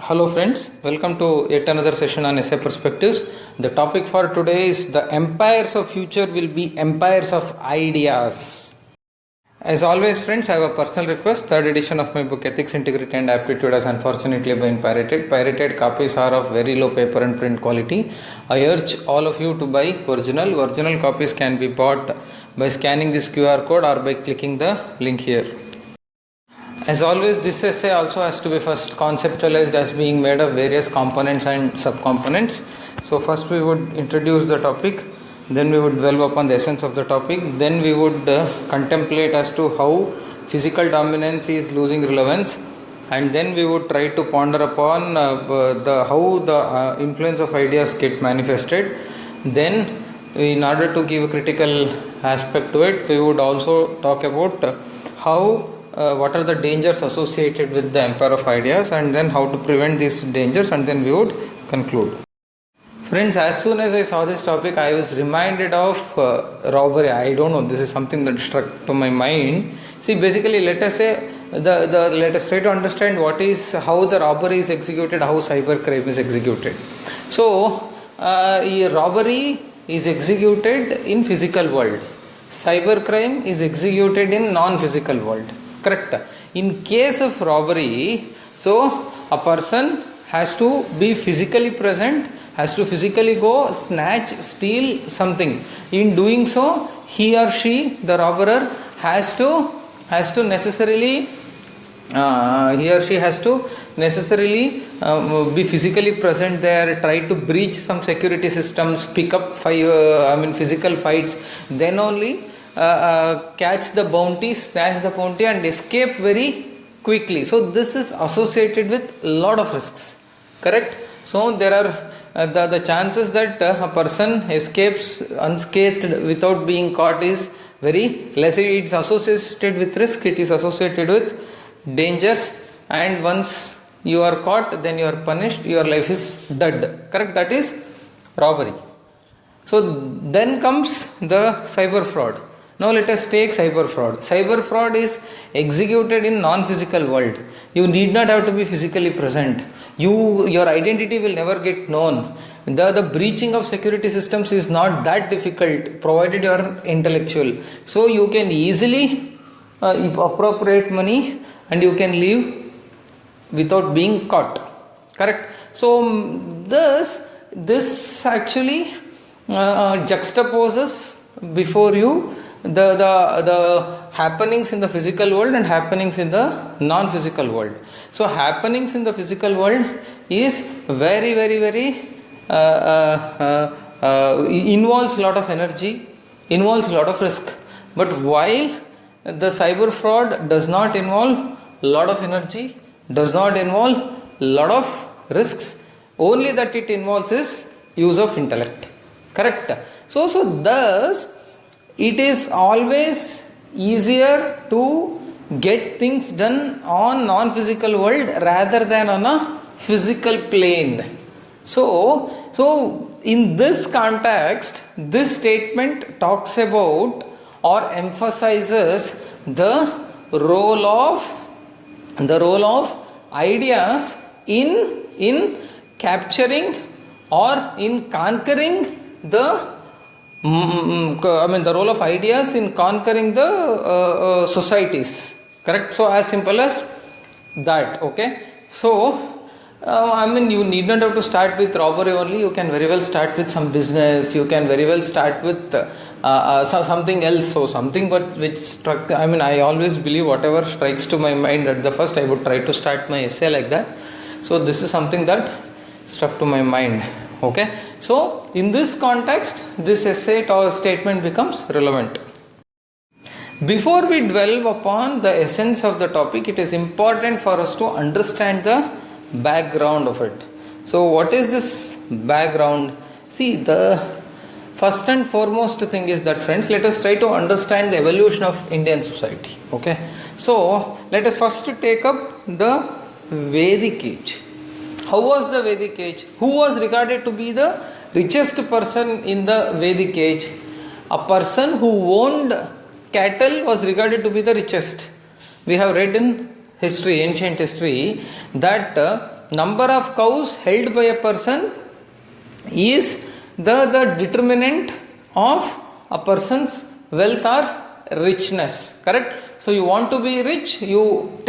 Hello friends, welcome to yet another session on essay perspectives. The topic for today is the empires of future will be empires of ideas. As always friends, I have a personal request. Third edition of my book Ethics, Integrity and Aptitude has unfortunately been pirated. Pirated copies are of very low paper and print quality. I urge all of you to buy original. Original copies can be bought by scanning this QR code or by clicking the link here. As always, this essay also has to be first conceptualized as being made of various components and subcomponents. So first we would introduce the topic, then we would dwell upon the essence of the topic, then we would contemplate as to how physical dominance is losing relevance, and then we would try to ponder upon how the influence of ideas get manifested. Then, in order to give a critical aspect to it, we would also talk about what are the dangers associated with the empire of ideas, and then how to prevent these dangers, and then we would conclude. Friends, as soon as I saw this topic, I was reminded of robbery. I don't know, this is something that struck to my mind. See, basically, let us say let us try to understand how the robbery is executed, how cybercrime is executed. So, robbery is executed in physical world. Cybercrime is executed in non-physical world. Correct. In case of robbery, so a person has to be physically present, has to physically go snatch, steal something. In doing so, he or she, the robber, has to necessarily be physically present there, try to breach some security systems, pick up physical fights, then only catch the bounty, snatch the bounty and escape very quickly. So this is associated with a lot of risks. Correct. So there are the chances that a person escapes unscathed without being caught is very less. It's associated with risk, it is associated with dangers, and once you are caught, then you are punished, your life is dead. Correct. That is robbery. So then comes the cyber fraud. Now let us take cyber fraud. Cyber fraud is executed in non-physical world. You need not have to be physically present. Your identity will never get known. The breaching of security systems is not that difficult, provided you are intellectual. So you can easily appropriate money and you can leave without being caught. Correct. So this actually juxtaposes before you the happenings in the physical world and happenings in the non-physical world. So happenings in the physical world is very involves a lot of energy, involves a lot of risk. But while the cyber fraud does not involve a lot of energy, does not involve a lot of risks, only that it involves is use of intellect. Correct. So thus it is always easier to get things done on non-physical world rather than on a physical plane. So in this context, this statement talks about or emphasizes the role of ideas in capturing or in conquering the role of ideas in conquering the societies. Correct. So as simple as that. Okay. So you need not have to start with robbery only. You can very well start with some business. You can very well start with something else. So something which struck. I always believe whatever strikes to my mind at the first, I would try to start my essay like that. So this is something that struck to my mind. Okay. So in this context, this essay or statement becomes relevant. Before we delve upon the essence of the topic, it is important for us to understand the background of it. So what is this background? See, the first and foremost thing is that, friends, let us try to understand the evolution of Indian society. Okay. So let us first take up the Vedic age. How was the Vedic age? Who was regarded to be the richest person in the Vedic age? A person who owned cattle was regarded to be the richest. We have read in history, ancient history, that number of cows held by a person is the determinant of a person's wealth or richness. Correct? So you want to be rich, you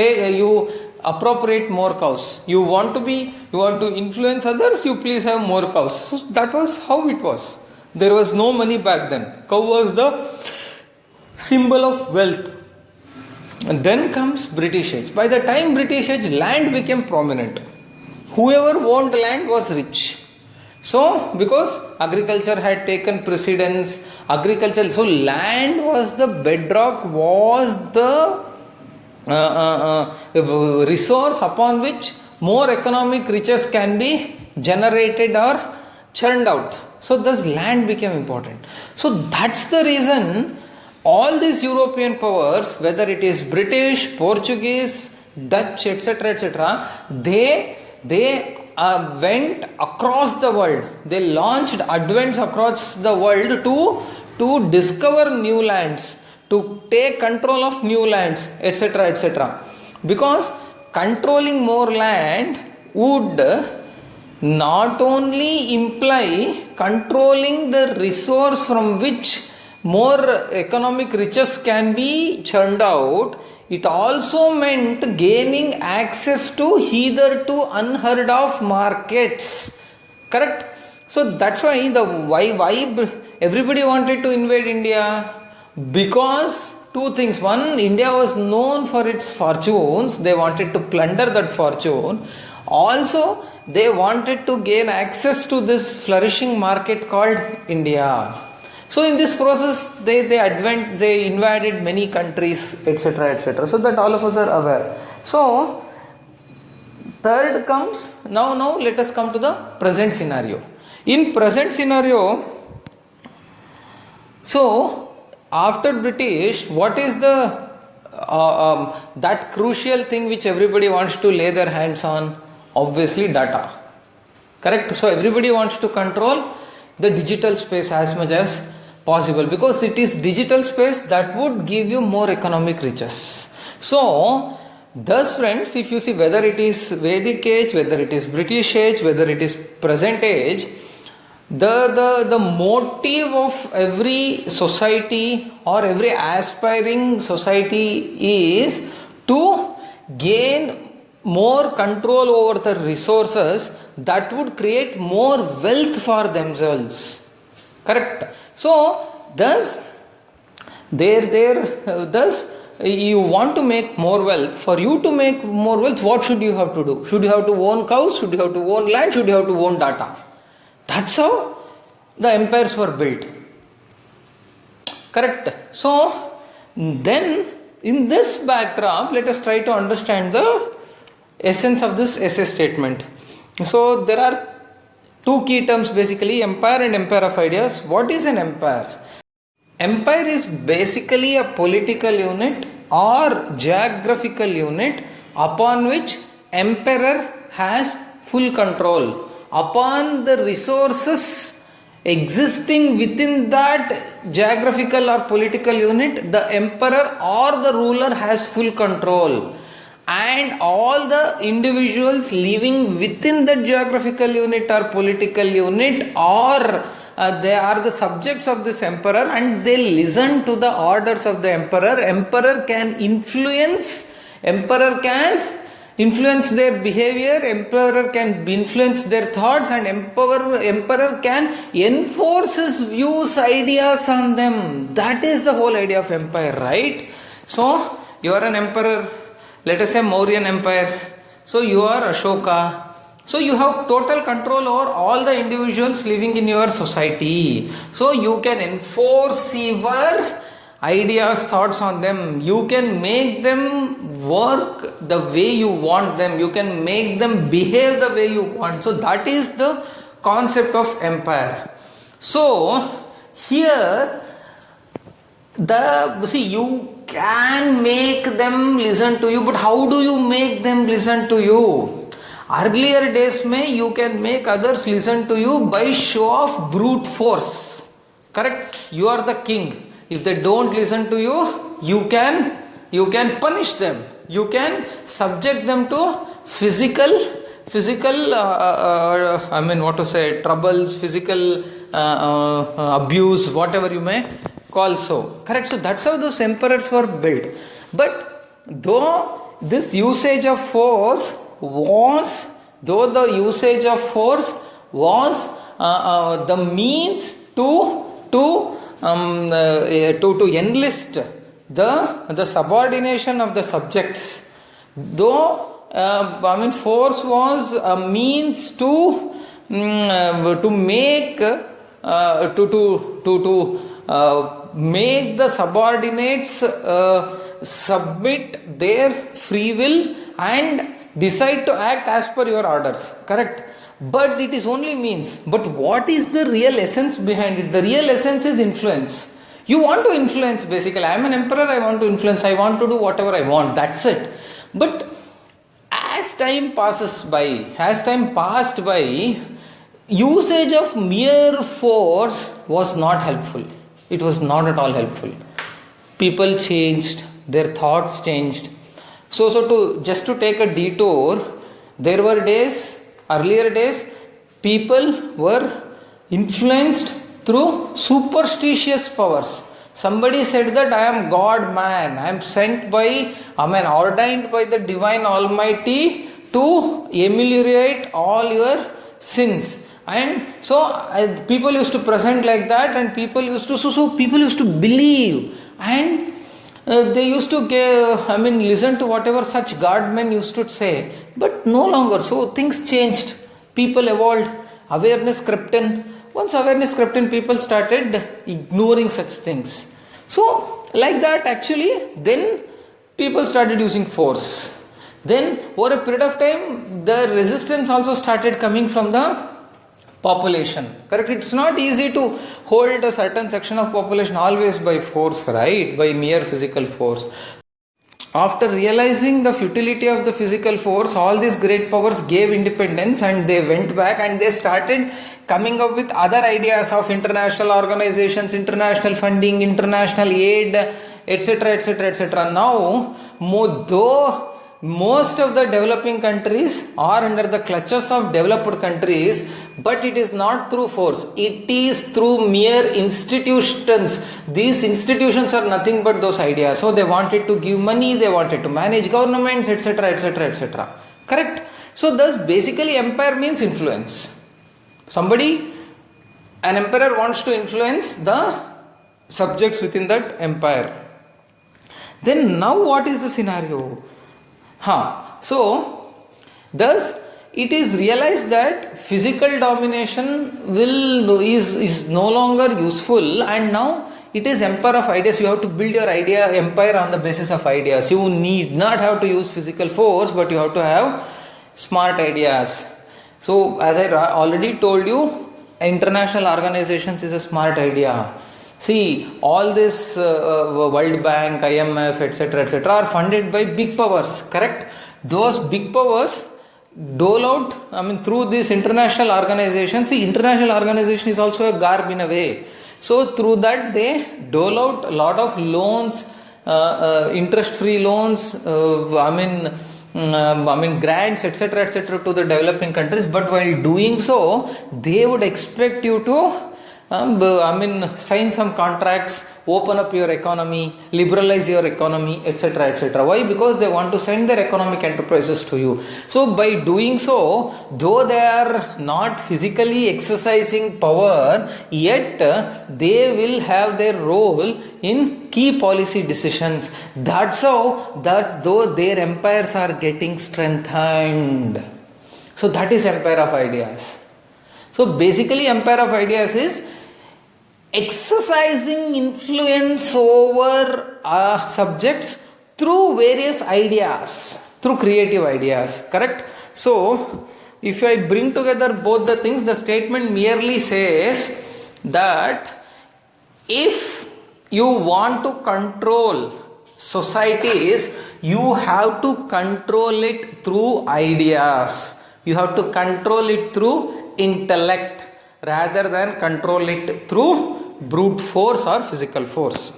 appropriate more cows. You want to influence others, you please have more cows. So that was how it was. There was no money back then. Cow was the symbol of wealth. And then comes British Age. By the time British Age, land became prominent. Whoever owned land was rich. So, because agriculture had taken precedence, so land was the bedrock, was the resource upon which more economic riches can be generated or churned out. So, thus land became important. So, that's the reason all these European powers, whether it is British, Portuguese, Dutch, etc., they went across the world. They launched advents across the world to discover new lands, to take control of new lands, etc. Because controlling more land would not only imply controlling the resource from which more economic riches can be churned out, it also meant gaining access to hitherto unheard of markets. Correct? So that's why why everybody wanted to invade India. Because two things. One, India was known for its fortunes. They wanted to plunder that fortune. Also, they wanted to gain access to this flourishing market called India. So in this process, they invaded many countries, etc. So that all of us are aware. So third comes, now let us come to the present scenario. In present scenario, so after British, what is the that crucial thing which everybody wants to lay their hands on? Obviously data. Correct? So everybody wants to control the digital space as much as possible, because it is digital space that would give you more economic riches. So thus friends, if you see whether it is Vedic age, whether it is British age, whether it is present age, the motive of every society or every aspiring society is to gain more control over the resources that would create more wealth for themselves. Correct? So thus you want to make more wealth. For you to make more wealth, what should you have to do? Should you have to own cows? Should you have to own land? Should you have to own data? That's how the empires were built. Correct? So then in this backdrop, let us try to understand the essence of this essay statement. So there are two key terms basically, empire and empire of ideas. What is an empire? Empire is basically a political unit or geographical unit upon which emperor has full control upon the resources existing within that geographical or political unit. The emperor or the ruler has full control, and all the individuals living within the geographical unit or political unit or they are the subjects of this emperor, and they listen to the orders of the emperor. Emperor can influence their behavior, emperor can influence their thoughts, and emperor can enforce his views, ideas on them. That is the whole idea of empire, right? So you are an emperor, let us say Mauryan Empire. So you are Ashoka. So you have total control over all the individuals living in your society. So you can enforce your ideas, thoughts on them. You can make them work the way you want them. You can make them behave the way you want. So that is the concept of empire. So here you can make them listen to you, but how do you make them listen to you? Earlier days you can make others listen to you by show of brute force. Correct? You are the king. If they don't listen to you, you can punish them. You can subject them to physical physical troubles, physical abuse, whatever you may call so. Correct? So that's how those emperors were built. But though this usage of force was, the means to enlist the subordination of the subjects, though force was a means to make make the subordinates submit their free will and decide to act as per your orders. Correct? But it is only means. But what is the real essence behind it? The real essence is influence. You want to influence, basically. I am an emperor, I want to influence, I want to do whatever I want. That's it. But as time passed by, usage of mere force was not helpful. It was not at all helpful. People changed, their thoughts changed. So to take a detour, there were earlier days, people were influenced through superstitious powers. Somebody said that I am God man, I am ordained by the divine Almighty to ameliorate all your sins. And so people used to present like that, and people used to believe, and they used to listen to whatever such God men used to say. But no longer. So things changed. People evolved. Awareness crept in. Once awareness crept in, people started ignoring such things. So like that, actually, then people started using force. Then over a period of time, the resistance also started coming from the population. Correct? It's not easy to hold a certain section of population always by force, right? By mere physical force. After realizing the futility of the physical force, all these great powers gave independence, and they went back and they started coming up with other ideas of international organizations, international funding, international aid, etc., etc., etc. Now, though most of the developing countries are under the clutches of developed countries, but it is not through force, it is through mere institutions. These institutions are nothing but those ideas. So they wanted to give money, they wanted to manage governments, etc., etc., etc. Correct? So thus basically empire means influence. An emperor wants to influence the subjects within that empire. Then now what is the scenario? So, thus it is realized that physical domination is no longer useful, and now it is empire of ideas. You have to build your empire on the basis of ideas. You need not have to use physical force, but you have to have smart ideas. So, as I already told you, international organizations is a smart idea. See, all this World Bank, IMF, etc., etc. are funded by big powers, correct? Those big powers dole out, through this international organization. See, international organization is also a garb in a way. So, through that they dole out a lot of loans, interest-free loans, grants, etc., etc. to the developing countries. But while doing so, they would expect you to sign some contracts, open up your economy, liberalize your economy, etc., etc. Why? Because they want to send their economic enterprises to you. So by doing so, though they are not physically exercising power, yet they will have their role in key policy decisions. That's how that though their empires are getting strengthened. So that is empire of ideas. So basically empire of ideas is exercising influence over subjects through various ideas, through creative ideas, correct? So, if I bring together both the things, the statement merely says that if you want to control societies, you have to control it through ideas. You have to control it through intellect rather than control it through brute force or physical force.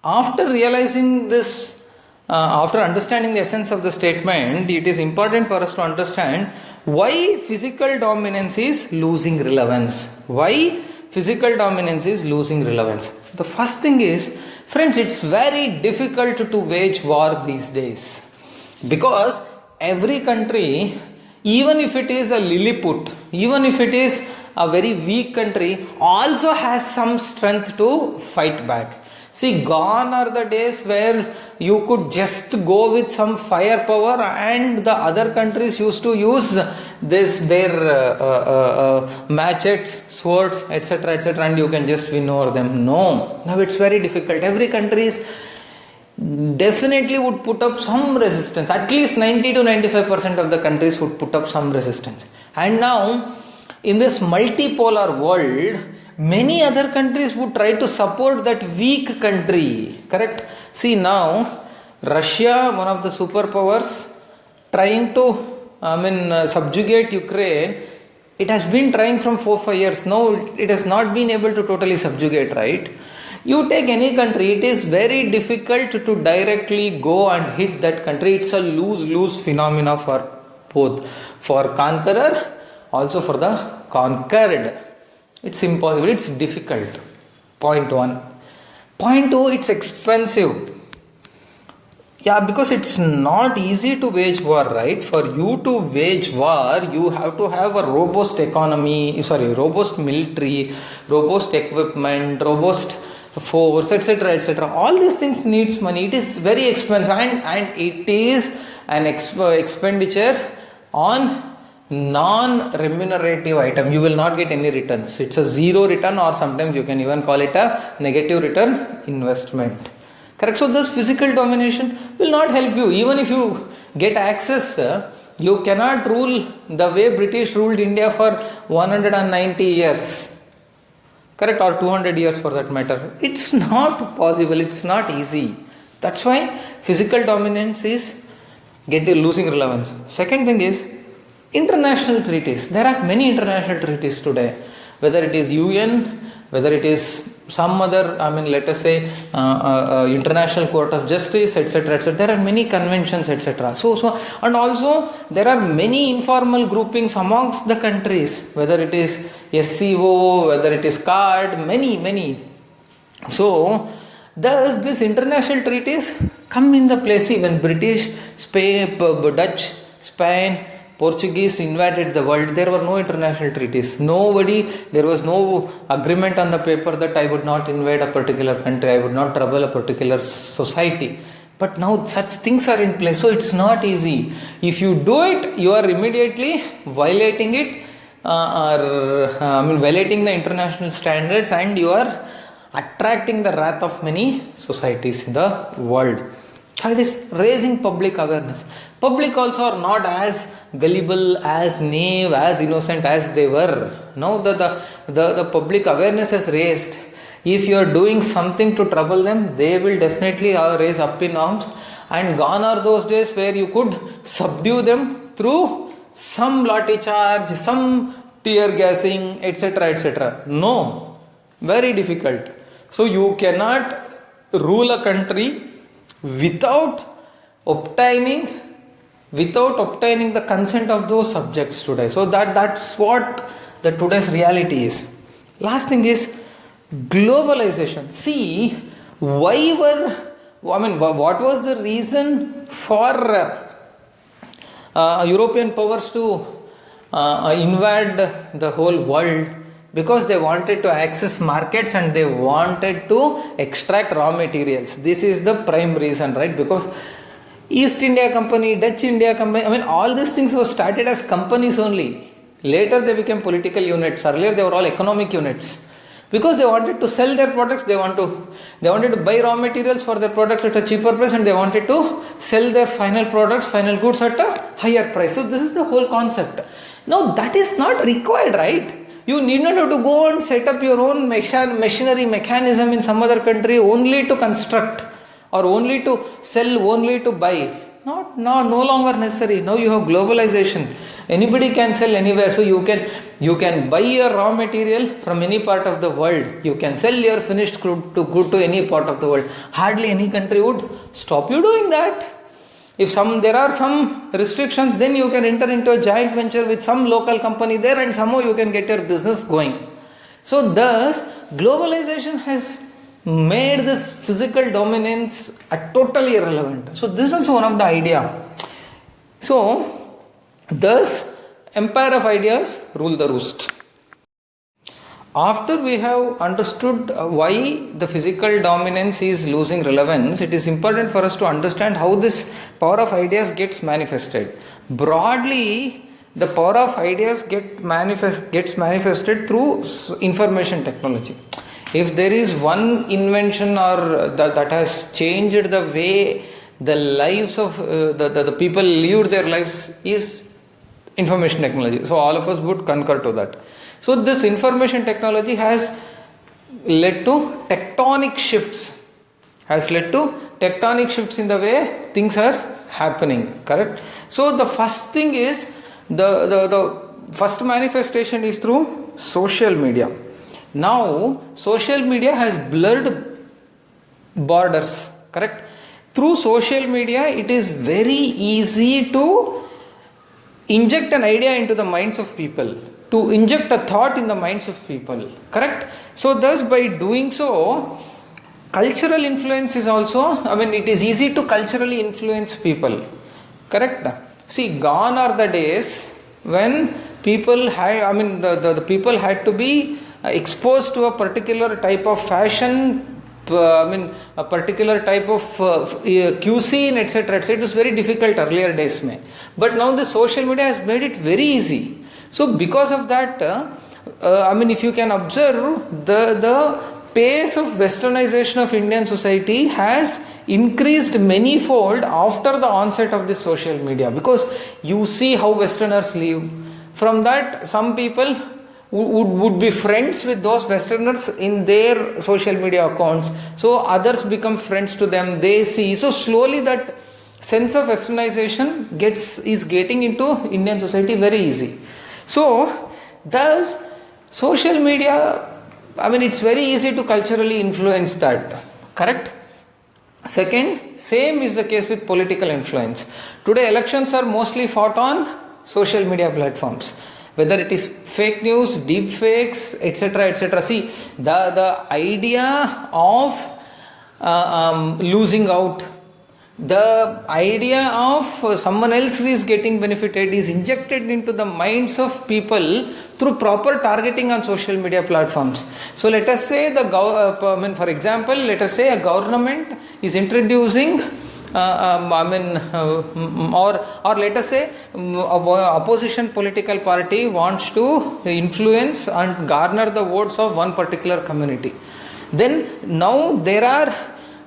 After realizing this after understanding the essence of the statement, it is important for us to understand why physical dominance is losing relevance. Why physical dominance is losing relevance? The first thing is, friends, it's very difficult to wage war these days, because every country, even if it is a Lilliput, even if it is a very weak country, also has some strength to fight back. See, gone are the days where you could just go with some firepower and the other countries used to use their machetes, swords, etc., and you can just win over them. No, now it's very difficult. Every country is definitely would put up some resistance. At least 90 to 95% of the countries would put up some resistance. And now, in this multipolar world, many other countries would try to support that weak country. Correct? See, now Russia, one of the superpowers, trying to subjugate Ukraine. It has been trying from 4-5 years. No, it has not been able to totally subjugate, right? You take any country, it is very difficult to directly go and hit that country. It's a lose-lose phenomena for both, for conqueror, also for the conquered. It's impossible, it's difficult. Point 1. Point 2, it's expensive. Yeah, because it's not easy to wage war, right? For you to wage war, you have to have a robust economy, robust military, robust equipment, robust force, etc. All these things needs money. It is very expensive, and it is an expenditure on non-remunerative item. You will not get any returns. It's a zero return, or sometimes you can even call it a negative return investment. Correct? So this physical domination will not help you. Even if you get access, you cannot rule the way British ruled India for 190 years. Correct? Or 200 years for that matter. It's not possible. It's not easy. That's why physical dominance is losing relevance. Second thing is international treaties. There are many international treaties today. Whether it is UN, whether it is some other, let us say, International Court of Justice, etc. There are many conventions, etc. So, and also there are many informal groupings amongst the countries, whether it is SCO, whether it is CARD, many. So, thus these international treaties come in the place. When British, Spain, Dutch, Spain, Portuguese invaded the world, there were no international treaties. There was no agreement on the paper that I would not invade a particular country, I would not trouble a particular society. But now such things are in place, so it's not easy. If you do it, you are immediately violating it, violating the international standards, and you are attracting the wrath of many societies in the world. Third is raising public awareness. Public also are not as gullible, as naive, as innocent as they were. Now the public awareness is raised. If you are doing something to trouble them, they will definitely raise up in arms. And gone are those days where you could subdue them through some lathi charge, some tear gassing, etc. No, very difficult. So you cannot rule a country without obtaining the consent of those subjects today. So that's what the today's reality is. Last thing is globalization. See, what was the reason for European powers to invade the whole world? Because they wanted to access markets and they wanted to extract raw materials. This is the prime reason, right? Because East India Company, Dutch India Company, all these things were started as companies only. Later they became political units. Earlier they were all economic units. Because they wanted to sell their products, they wanted to buy raw materials for their products at a cheaper price, and they wanted to sell their final goods at a higher price. So this is the whole concept. Now that is not required, right? You need not have to go and set up your own machinery mechanism in some other country only to construct, or only to sell, only to buy. No longer necessary. Now you have globalization. Anybody can sell anywhere. So you can You can buy your raw material from any part of the world. You can sell your finished good to any part of the world. Hardly any country would stop you doing that. If there are some restrictions, then you can enter into a joint venture with some local company there, and somehow you can get your business going. So thus, globalization has made this physical dominance totally irrelevant. So this is also one of the idea. So thus, empire of ideas rule the roost. After we have understood why the physical dominance is losing relevance, it is important for us to understand how this power of ideas gets manifested. Broadly, the power of ideas gets manifested through information technology. If there is one invention or that has changed the way the lives of the people lived their lives, is information technology. So all of us would concur to that. So this information technology has led to tectonic shifts. In the way things are happening. Correct? So the first thing is the first manifestation is through social media. Now social media has blurred borders. Correct? Through social media, it is very easy to inject an idea into the minds of people, to inject a thought in the minds of people. Correct? So thus, by doing so, cultural influence is also, it is easy to culturally influence people. Correct? See, gone are the days when people had, the people had to be exposed to a particular type of fashion, a particular type of cuisine, etc. It was very difficult earlier days, but now the social media has made it very easy. So because of that, if you can observe, the pace of westernization of Indian society has increased manyfold after the onset of the social media, because you see how Westerners live. From that, some people would be friends with those Westerners in their social media accounts. So others become friends to them. They see. So slowly that sense of westernization is getting into Indian society very easy. So thus social media, it's very easy to culturally influence that. Correct? Second, same is the case with political influence. Today elections are mostly fought on social media platforms. Whether it is fake news, deep fakes, etc., etc. See, the idea of losing out, the idea of someone else is getting benefited is injected into the minds of people through proper targeting on social media platforms. So let us say for example, let us say a government is introducing or let us say opposition political party wants to influence and garner the votes of one particular community. Then now there are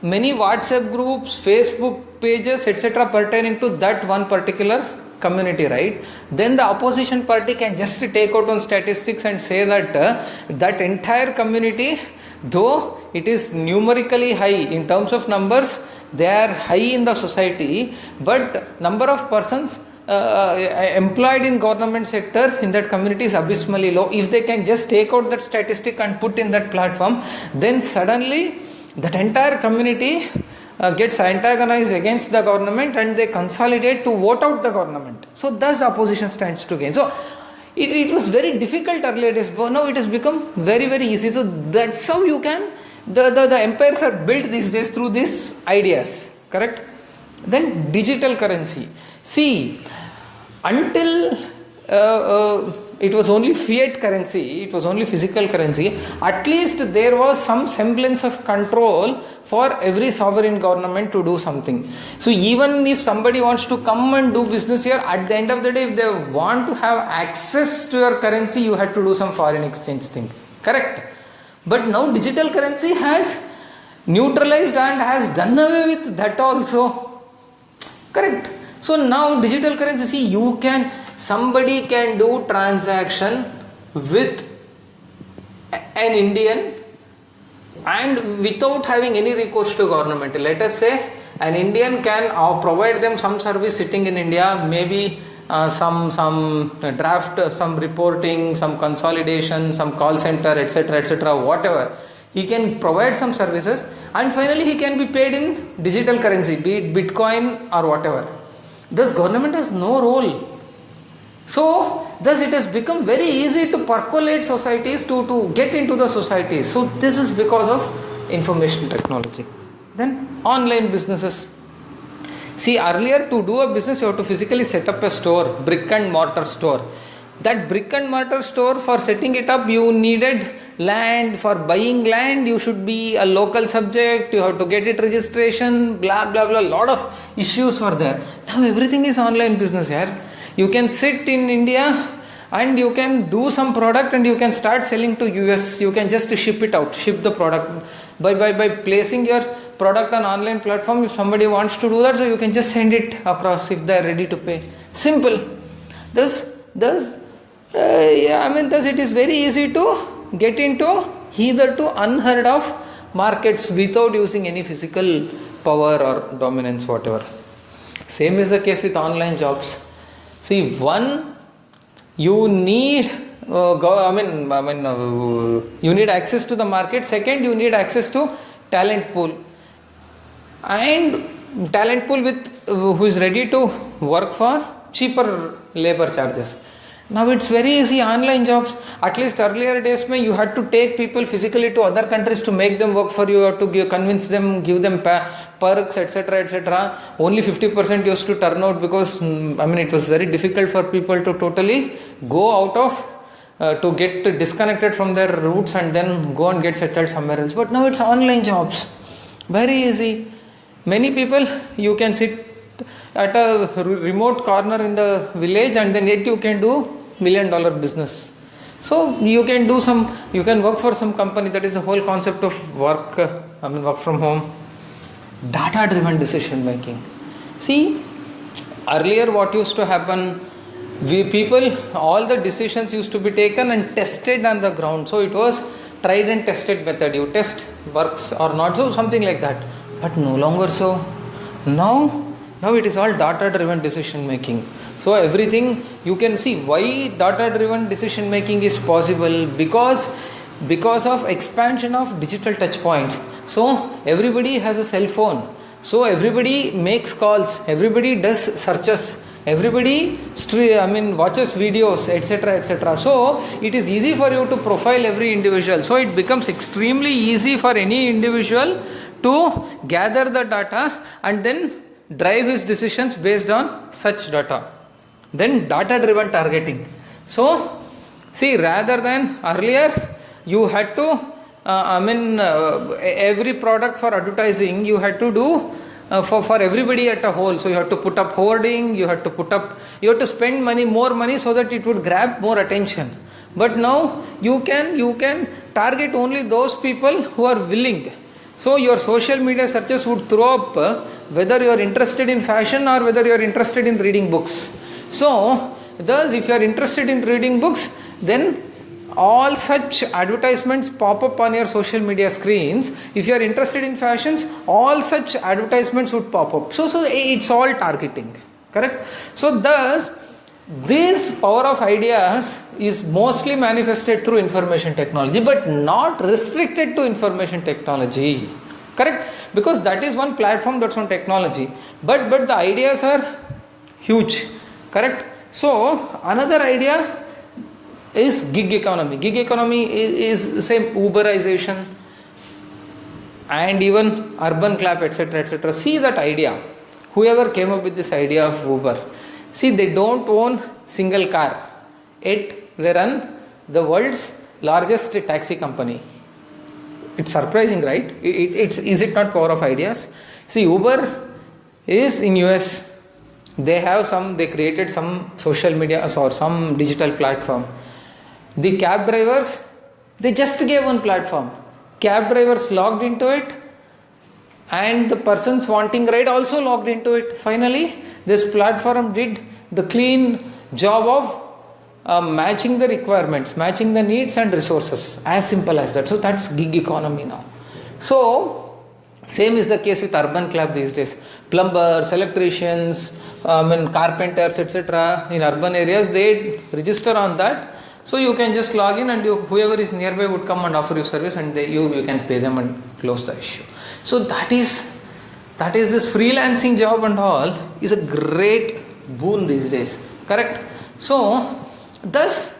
many WhatsApp groups, Facebook pages, etc. pertaining to that one particular community, right? Then the opposition party can just take out on statistics and say that that entire community, though it is numerically high in terms of numbers, they are high in the society, but number of persons employed in government sector in that community is abysmally low. If they can just take out that statistic and put in that platform, then suddenly that entire community gets antagonized against the government and they consolidate to vote out the government. So thus opposition stands to gain. So it was very difficult earlier days, but now it has become very, very easy. So that's how you can, the empires are built these days through these ideas. Correct? Then digital currency. See, until it was only fiat currency, it was only physical currency, at least there was some semblance of control for every sovereign government to do something. So even if somebody wants to come and do business here, at the end of the day, if they want to have access to your currency, you had to do some foreign exchange thing. Correct? But now digital currency has neutralized and has done away with that also. Correct? So now digital currency, see, somebody can do transaction with an Indian and without having any recourse to government. Let us say an Indian can provide them some service sitting in India, maybe some draft, some reporting, some consolidation, some call center, etc., whatever. He can provide some services, and finally he can be paid in digital currency, be it Bitcoin or whatever. Thus government has no role. So thus it has become very easy to percolate societies, to get into the societies. So this is because of information technology. Then online businesses. See, earlier to do a business you have to physically set up a store, brick and mortar store. That brick and mortar store, for setting it up you needed land. For buying land you should be a local subject, you have to get it registration, blah blah blah, lot of issues were there. Now everything is online business here. You can sit in India and you can do some product and you can start selling to US. You can just ship it out, ship the product by placing your product on online platform. If somebody wants to do that, so you can just send it across if they are ready to pay. Simple. Thus it is very easy to get into hitherto unheard of markets without using any physical power or dominance, whatever. Same is the case with online jobs. See, one, you need you need access to the market. Second, you need access to talent pool, and talent pool with who is ready to work for cheaper labor charges. Now it's very easy, online jobs. At least earlier days you had to take people physically to other countries to make them work for you, or to convince them, give them perks, etc. Only 50% used to turn out, because it was very difficult for people to totally go out of to get disconnected from their roots and then go and get settled somewhere else. But now it's online jobs, very easy. Many people, you can sit at a remote corner in the village and then yet you can do $1 million business. So you can work for some company. That is the whole concept of work from home. Data driven decision making. See, earlier what used to happen, all the decisions used to be taken and tested on the ground. So it was tried and tested method. You test works or not, so something like that. But no longer so. Now it is all data driven decision making. So everything, you can see why data driven decision making is possible, because of expansion of digital touch points. So everybody has a cell phone. So everybody makes calls, everybody does searches, everybody watches videos, etc. So it is easy for you to profile every individual. So it becomes extremely easy for any individual to gather the data and then drive his decisions based on such data. Then data driven targeting. So see, rather than earlier you had to every product for advertising you had to do for everybody at a whole. So you have to put up hoarding, you have to spend more money so that it would grab more attention. But now you can target only those people who are willing. So your social media searches would throw up whether you are interested in fashion or whether you are interested in reading books. So thus, if you are interested in reading books, then all such advertisements pop up on your social media screens. If you are interested in fashions, all such advertisements would pop up. So it's all targeting, correct? So thus, this power of ideas is mostly manifested through information technology, but not restricted to information technology, correct? Because that is one platform, that's one technology, but the ideas are huge, correct? So another idea is gig economy. Gig economy is same Uberization and even urban clap, etc. See that idea, whoever came up with this idea of Uber, see, they don't own single car, yet they run the world's largest taxi company. It's surprising, right? Is it not power of ideas? See, Uber is in US. They created some social media or some digital platform. The cab drivers, they just gave one platform. Cab drivers logged into it, and the persons wanting ride also logged into it. Finally, this platform did the clean job of matching the requirements, matching the needs and resources. As simple as that. So that's gig economy now. So same is the case with urban clap these days. plumbers, electricians, carpenters, etc. in urban areas, they register on that. So you can just log in and whoever is nearby would come and offer you service, and you can pay them and close the issue. So that is this freelancing job and all is a great boon these days. Correct? So thus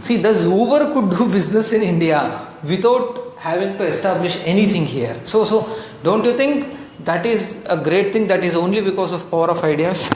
Uber could do business in India without having to establish anything here. So don't you think that is a great thing? That is only because of power of ideas.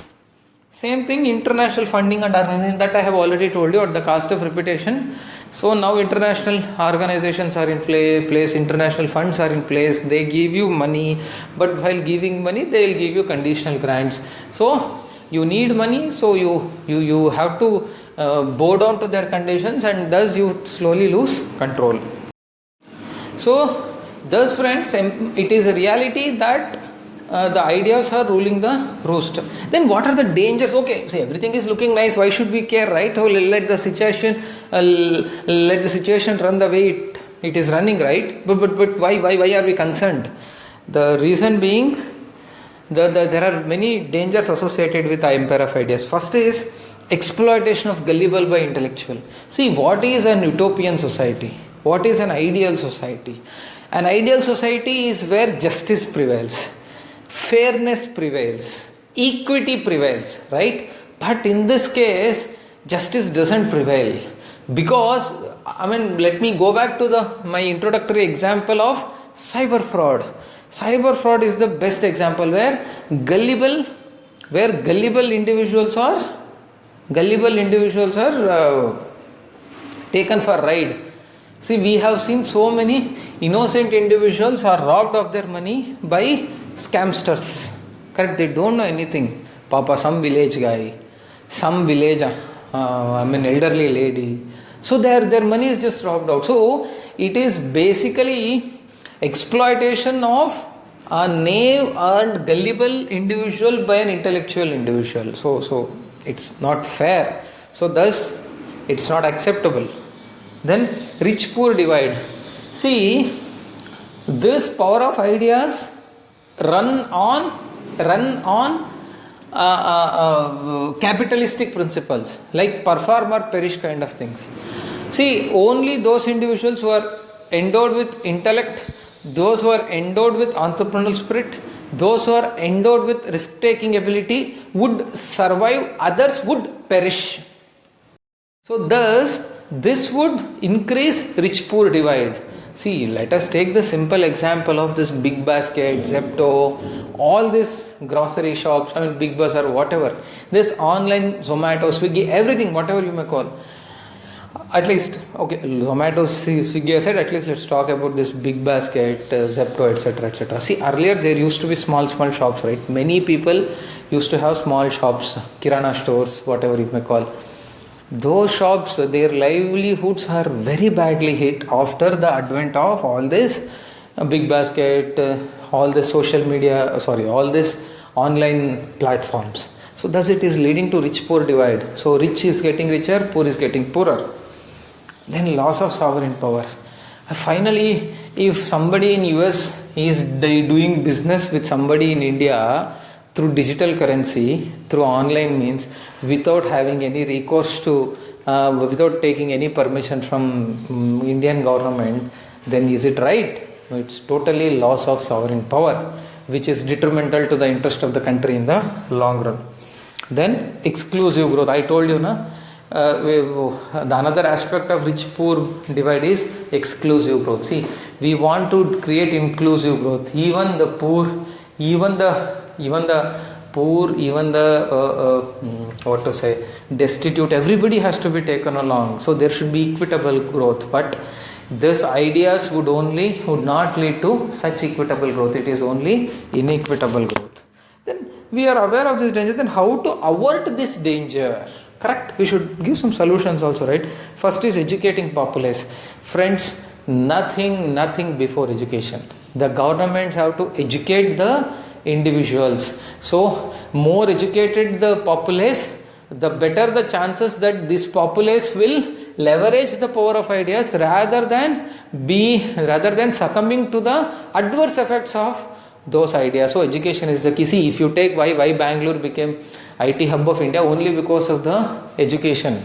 Same thing, international funding and organization, that I have already told you, at the cost of reputation. So now international organizations are in place, international funds are in place, they give you money, but while giving money, they will give you conditional grants. So you need money, so you have to bow down to their conditions, and thus you slowly lose control. So thus friends, it is a reality that the ideas are ruling the roost. Then what are the dangers? Okay, see, everything is looking nice, why should we care, right? So let the situation run the way it is running, right? But why are we concerned? The reason being, there are many dangers associated with the empire of ideas. First is exploitation of gullible by intellectual. See, what is an utopian society? What is an ideal society? An ideal society is where justice prevails, fairness prevails, equity prevails, right? But in this case, justice doesn't prevail, because let me go back to my introductory example of cyber fraud. Cyber fraud is the best example where gullible individuals are taken for ride. See, we have seen so many innocent individuals are robbed of their money by scamsters. Correct? They don't know anything. Papa, some village guy, some village, elderly lady. So their money is just robbed out. So it is basically exploitation of a knave and gullible individual by an intellectual individual. So it's not fair. So thus it's not acceptable. Then rich poor divide. See, this power of ideas run on capitalistic principles, like perform or perish kind of things. See, only those individuals who are endowed with intellect, those who are endowed with entrepreneurial spirit, those who are endowed with risk-taking ability would survive, others would perish. So thus, this would increase rich-poor divide. See, let us take the simple example of this Big Basket, Zepto, all these grocery shops, Big Bazaar, whatever. This online, Zomato, Swiggy, everything, whatever you may call. At least, okay, Zomato, Swiggy aside, at least let's talk about this Big Basket, Zepto, etc., etc. See, earlier there used to be small shops, right? Many people used to have small shops, Kirana stores, whatever you may call. Those shops, their livelihoods are very badly hit after the advent of all this Big Basket, all this social media, all this online platforms. So thus it is leading to rich-poor divide. So rich is getting richer, poor is getting poorer. Then loss of sovereign power. Finally, if somebody in US is doing business with somebody in India through digital currency, through online means, without having any recourse to, without taking any permission from Indian government, then is it right? It's totally loss of sovereign power, which is detrimental to the interest of the country in the long run. Then exclusive growth. I told you, the another aspect of rich-poor divide is exclusive growth. See, we want to create inclusive growth. Even the poor, destitute, everybody has to be taken along. So there should be equitable growth. But these ideas would not lead to such equitable growth. It is only inequitable growth. Then we are aware of this danger. Then how to avert this danger? Correct? We should give some solutions also, right? First is educating populace. Friends, nothing before education. The governments have to educate the individuals. So more educated the populace, the better the chances that this populace will leverage the power of ideas rather than succumbing to the adverse effects of those ideas. So education is the key. See, if you take why Bangalore became IT hub of India, only because of the education.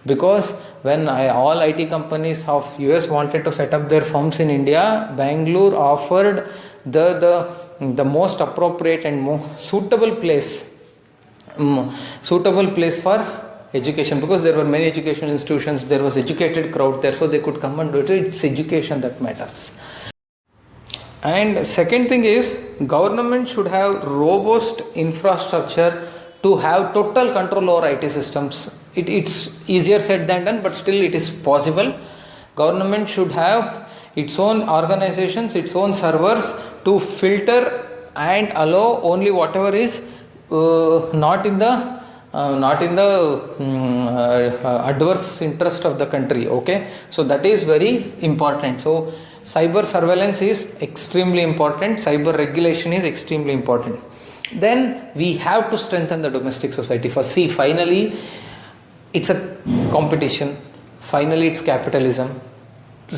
Because when all IT companies of US wanted to set up their firms in India, Bangalore offered the most appropriate and more suitable place for education, because there were many educational institutions, there was educated crowd there, so they could come and do it. It's education that matters. And second thing is, government should have robust infrastructure to have total control over IT systems. It's easier said than done, but still it is possible. Government should have its own organizations, its own servers to filter and allow only whatever is not in the adverse interest of the country. Okay, so that is very important. So cyber surveillance is extremely important, cyber regulation is extremely important. Then we have to strengthen the domestic society. For see, finally it's a competition, finally it's capitalism.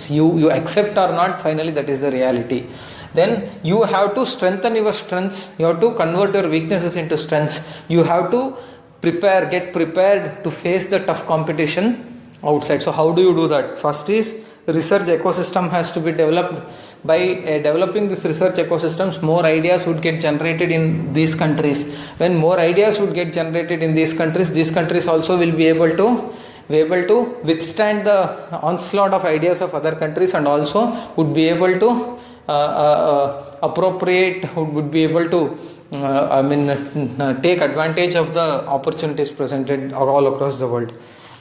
You accept or not, finally that is the reality. Then you have to strengthen your strengths, you have to convert your weaknesses into strengths, you have to get prepared to face the tough competition outside. So how do you do that? First is, research ecosystem has to be developed. By developing this research ecosystems, more ideas would get generated in these countries. When more ideas would get generated in these countries also will be able to withstand the onslaught of ideas of other countries, and also would be able to would be able to take advantage of the opportunities presented all across the world.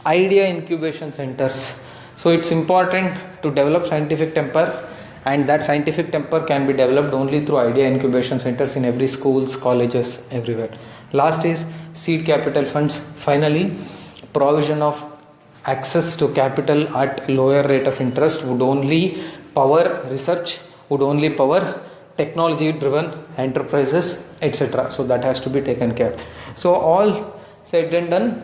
Idea incubation centers. So it's important to develop scientific temper, and that scientific temper can be developed only through idea incubation centers in every schools, colleges, everywhere. Last is seed capital funds. Finally, provision of access to capital at lower rate of interest would only power research, would only power technology driven enterprises, etc. So that has to be taken care. So all said and done,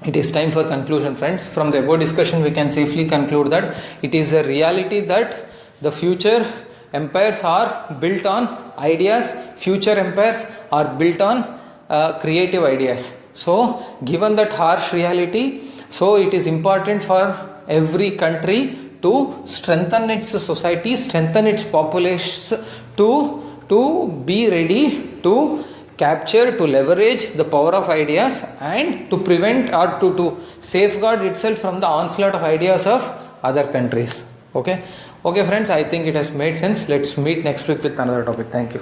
it is time for conclusion, friends. From the above discussion, we can safely conclude that it is a reality that the future empires are built on ideas, future empires are built on creative ideas. So given that harsh reality, so it is important for every country to strengthen its society, strengthen its populations, to be ready to capture, to leverage the power of ideas, and to prevent or to safeguard itself from the onslaught of ideas of other countries. Okay friends, I think it has made sense. Let's meet next week with another topic. Thank you.